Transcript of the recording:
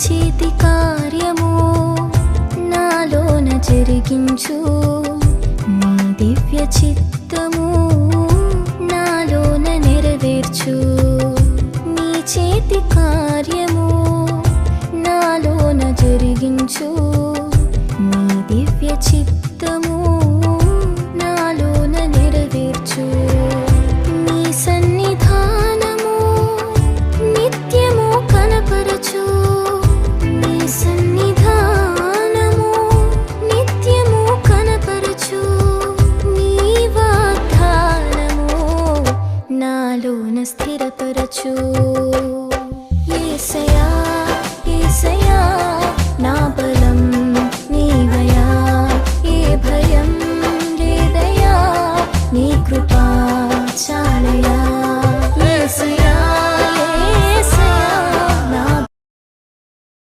చేతి కార్యము నాలోన జరిగించు, నీ దివ్య చిత్తము నాలోన నెరవేర్చు, నీ చేతి కార్యము